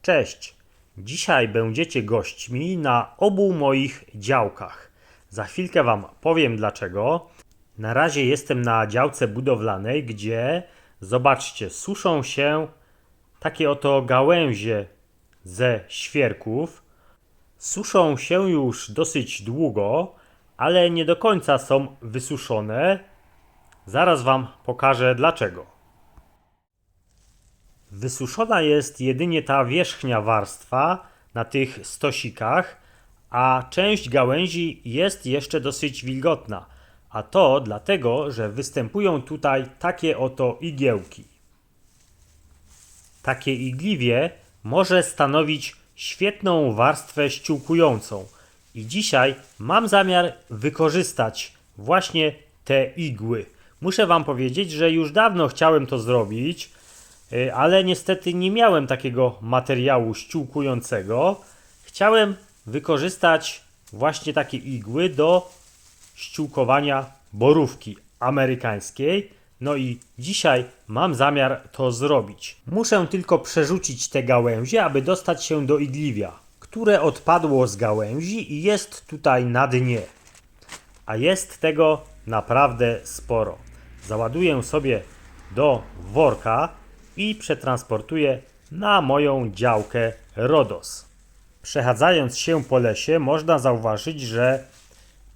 Cześć! Dzisiaj będziecie gośćmi na obu moich działkach. Za chwilkę Wam powiem dlaczego. Na razie jestem na działce budowlanej, gdzie, zobaczcie, suszą się takie oto gałęzie ze świerków. Suszą się już dosyć długo, ale nie do końca są wysuszone. Zaraz Wam pokażę dlaczego. Wysuszona jest jedynie ta wierzchnia warstwa na tych stosikach, a część gałęzi jest jeszcze dosyć wilgotna. A to dlatego, że występują tutaj takie oto igiełki. Takie igliwie może stanowić świetną warstwę ściółkującą. I dzisiaj mam zamiar wykorzystać właśnie te igły. Muszę Wam powiedzieć, że już dawno chciałem to zrobić, ale niestety nie miałem takiego materiału ściółkującego. Chciałem wykorzystać właśnie takie igły do ściółkowania borówki amerykańskiej. No i dzisiaj mam zamiar to zrobić. Muszę tylko przerzucić te gałęzie, aby dostać się do igliwia, które odpadło z gałęzi i jest tutaj na dnie. A jest tego naprawdę sporo. Załaduję sobie do worka i przetransportuję na moją działkę Rhodos. Przechadzając się po lesie można zauważyć, że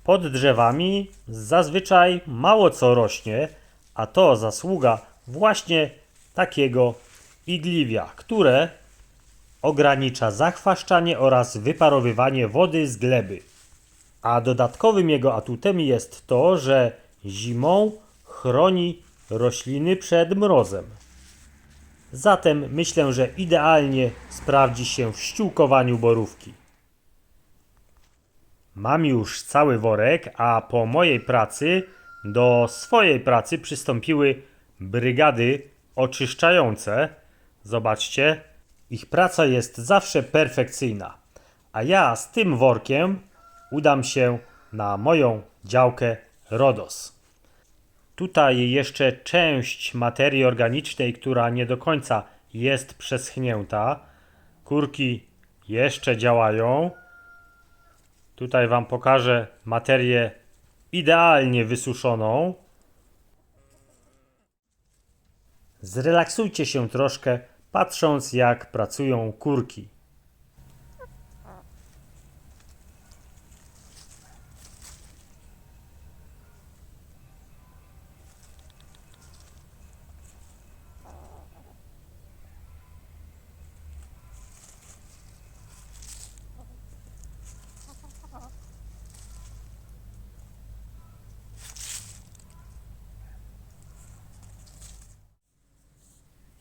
pod drzewami zazwyczaj mało co rośnie, a to zasługa właśnie takiego igliwia, które ogranicza zachwaszczanie oraz wyparowywanie wody z gleby. A dodatkowym jego atutem jest to, że zimą chroni rośliny przed mrozem. Zatem myślę, że idealnie sprawdzi się w ściółkowaniu borówki. Mam już cały worek, a po mojej pracy do swojej pracy przystąpiły brygady oczyszczające. Zobaczcie, ich praca jest zawsze perfekcyjna. A ja z tym workiem udam się na moją działkę Rhodos. Tutaj jeszcze część materii organicznej, która nie do końca jest przeschnięta. Kurki jeszcze działają. Tutaj Wam pokażę materię idealnie wysuszoną. Zrelaksujcie się troszkę, patrząc jak pracują kurki.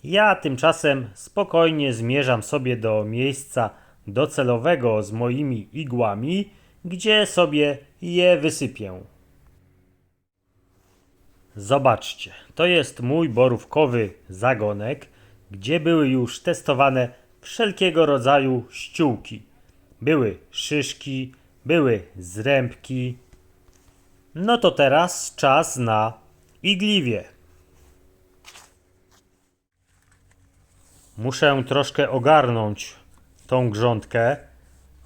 Ja tymczasem spokojnie zmierzam sobie do miejsca docelowego z moimi igłami, gdzie sobie je wysypię. Zobaczcie, to jest mój borówkowy zagonek, gdzie były już testowane wszelkiego rodzaju ściółki. Były szyszki, były zrębki. No to teraz czas na igliwie. Muszę troszkę ogarnąć tą grządkę.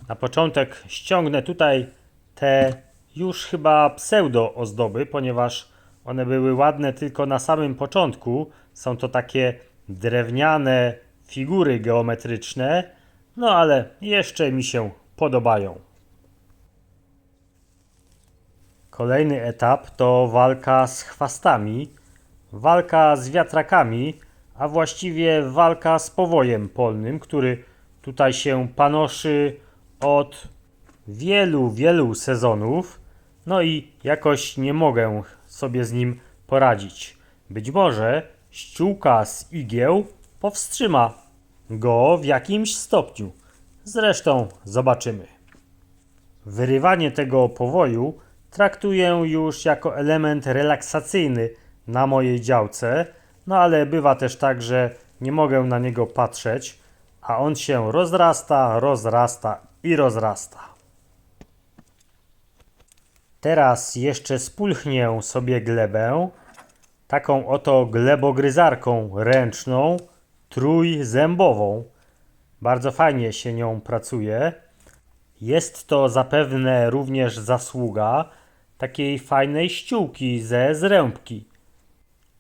Na początek ściągnę tutaj te już chyba pseudo ozdoby, ponieważ one były ładne tylko na samym początku. Są to takie drewniane figury geometryczne, no ale jeszcze mi się podobają. Kolejny etap to walka z chwastami, walka z wiatrakami, a właściwie walka z powojem polnym, który tutaj się panoszy od wielu sezonów. No i jakoś nie mogę sobie z nim poradzić. Być może ściółka z igieł powstrzyma go w jakimś stopniu. Zresztą zobaczymy. Wyrywanie tego powoju traktuję już jako element relaksacyjny na mojej działce, no ale bywa też tak, że nie mogę na niego patrzeć, a on się rozrasta i rozrasta. Teraz jeszcze spulchnię sobie glebę taką oto glebogryzarką ręczną, trójzębową. Bardzo fajnie się nią pracuje. Jest to zapewne również zasługa takiej fajnej ściółki ze zrębki.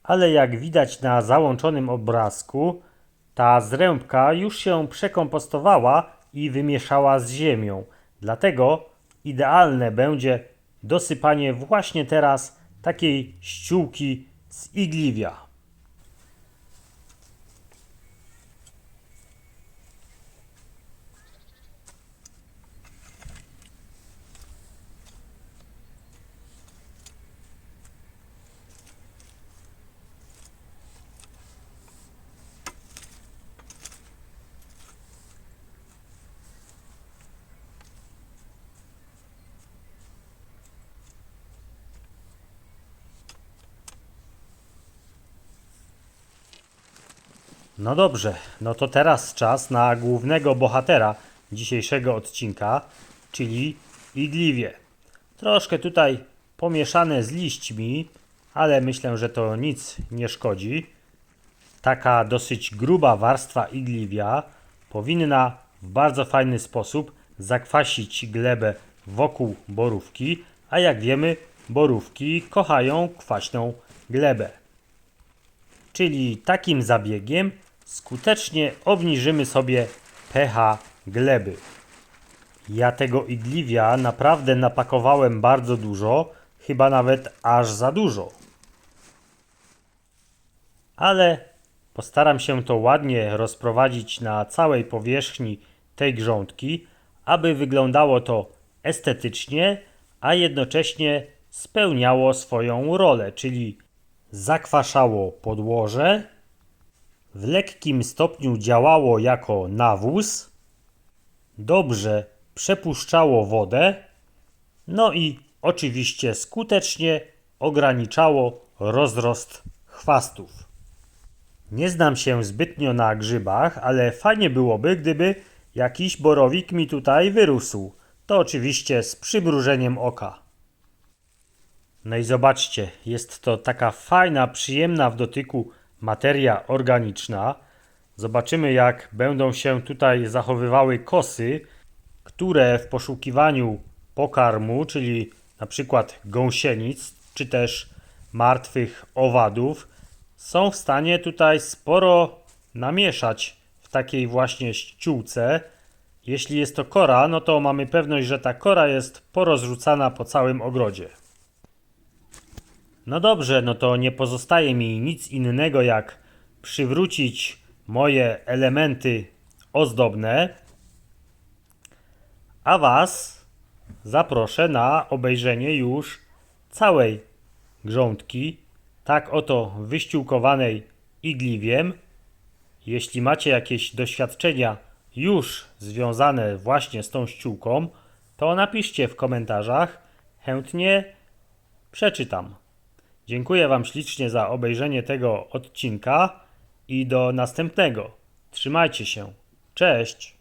Ale jak widać na załączonym obrazku, ta zrębka już się przekompostowała i wymieszała z ziemią. Dlatego idealne będzie dosypanie właśnie teraz takiej ściółki z igliwia. No dobrze, no to teraz czas na głównego bohatera dzisiejszego odcinka, czyli igliwie. Troszkę tutaj pomieszane z liśćmi, ale myślę, że to nic nie szkodzi. Taka dosyć gruba warstwa igliwia powinna w bardzo fajny sposób zakwasić glebę wokół borówki, a jak wiemy, borówki kochają kwaśną glebę. Czyli takim zabiegiem skutecznie obniżymy sobie pH gleby. Ja tego igliwia naprawdę napakowałem bardzo dużo, chyba nawet aż za dużo. Ale postaram się to ładnie rozprowadzić na całej powierzchni tej grządki, aby wyglądało to estetycznie, a jednocześnie spełniało swoją rolę, czyli zakwaszało podłoże, w lekkim stopniu działało jako nawóz, dobrze przepuszczało wodę, no i oczywiście skutecznie ograniczało rozrost chwastów. Nie znam się zbytnio na grzybach, ale fajnie byłoby, gdyby jakiś borowik mi tutaj wyrósł. To oczywiście z przymrużeniem oka. No i zobaczcie, jest to taka fajna, przyjemna w dotyku materia organiczna. Zobaczymy, jak będą się tutaj zachowywały kosy, które w poszukiwaniu pokarmu, czyli na przykład gąsienic, czy też martwych owadów, są w stanie tutaj sporo namieszać w takiej właśnie ściółce. Jeśli jest to kora, no to mamy pewność, że ta kora jest porozrzucana po całym ogrodzie. No dobrze, no to nie pozostaje mi nic innego jak przywrócić moje elementy ozdobne, a Was zaproszę na obejrzenie już całej grządki, tak oto wyściółkowanej igliwiem. Jeśli macie jakieś doświadczenia już związane właśnie z tą ściółką, to napiszcie w komentarzach, chętnie przeczytam. Dziękuję Wam ślicznie za obejrzenie tego odcinka i do następnego. Trzymajcie się. Cześć!